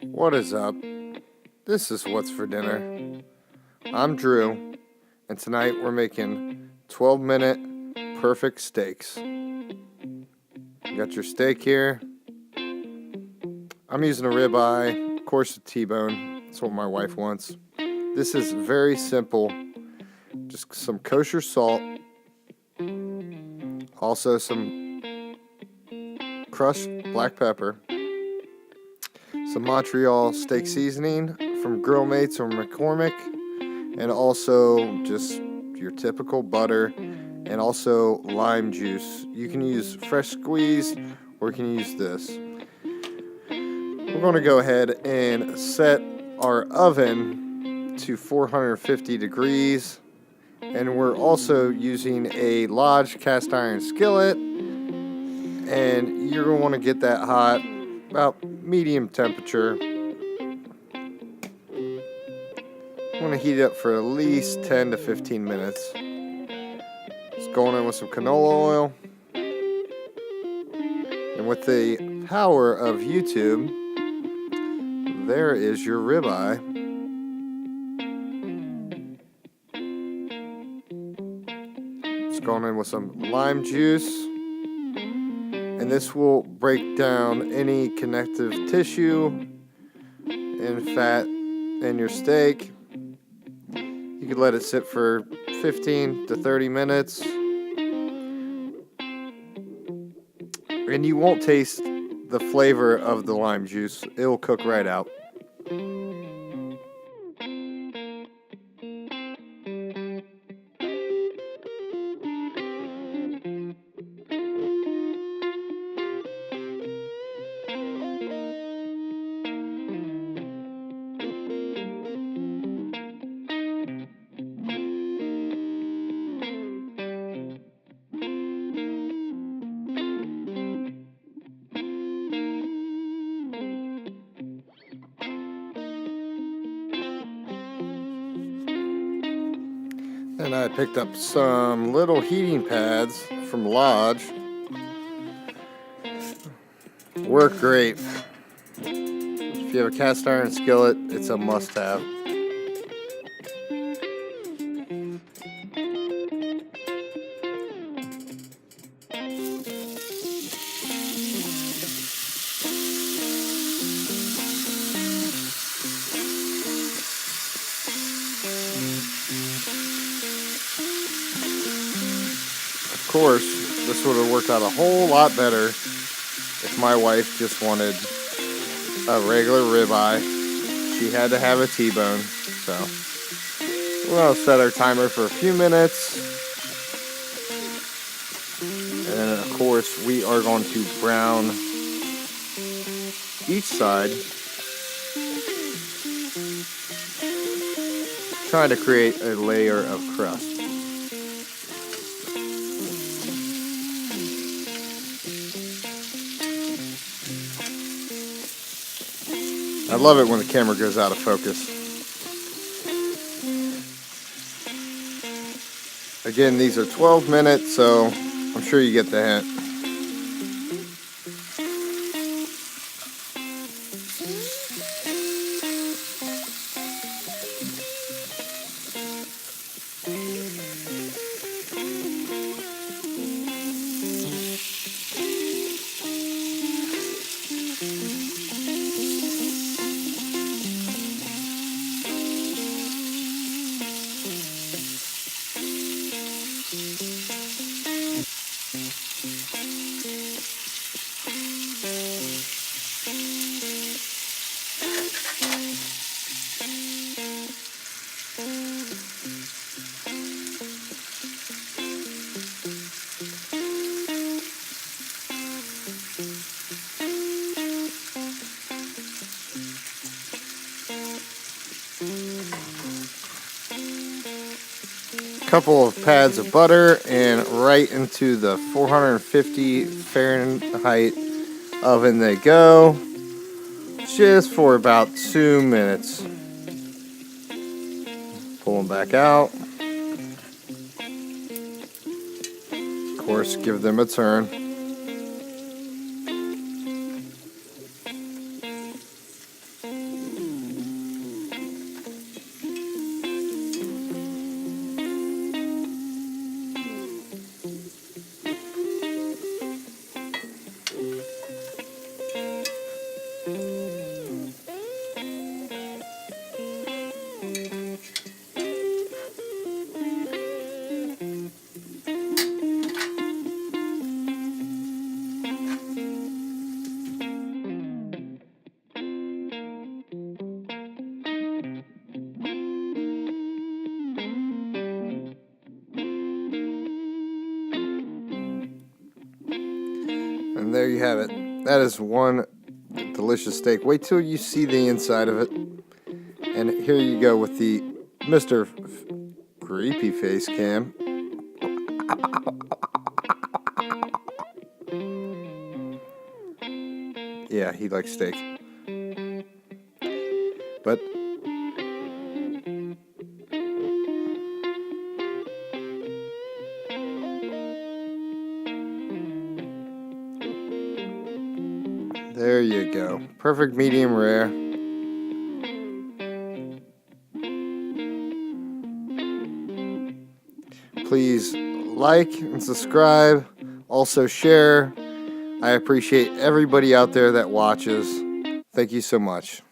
What is up? This is What's for Dinner. I'm Drew, and tonight we're making 12-minute perfect steaks. You got your steak here. I'm using a ribeye, of course a T-bone. That's what my wife wants. This is very simple. Just some kosher salt. Also some crushed black pepper. Some Montreal steak seasoning from Grill Mates or McCormick, and also just your typical butter, and also lime juice. You can use fresh squeezed, or you can use this. We're going to go ahead and set our oven to 450 degrees, and we're also using a Lodge cast iron skillet, and you're going to want to get that hot, about medium temperature. I'm going to heat it up for at least 10 to 15 minutes. Just going in with some canola oil. And with the power of YouTube, there is your ribeye. Just going in with some lime juice. And this will break down any connective tissue and fat in your steak. You could let it sit for 15 to 30 minutes. And you won't taste the flavor of the lime juice. It will cook right out. And I picked up some little heating pads from Lodge. Work great. If you have a cast iron skillet, it's a must-have. Of course, this would have worked out a whole lot better if my wife just wanted a regular ribeye. She had to have a T-bone, so we're going to set our timer for a few minutes. And then, of course, we are going to brown each side, trying to create a layer of crust. I love it when the camera goes out of focus. Again, these are 12 minutes, so I'm sure you get the hint. Couple of pads of butter and right into the 450 Fahrenheit oven they go, just for about 2 minutes. Pull them back out. Of course, give them a turn. And there you have it. That is one delicious steak. Wait till you see the inside of it. And here you go with the Mr. Creepy Face Cam. Yeah, he likes steak. But there you go. Perfect medium rare. Please like and subscribe. Also share. I appreciate everybody out there that watches. Thank you so much.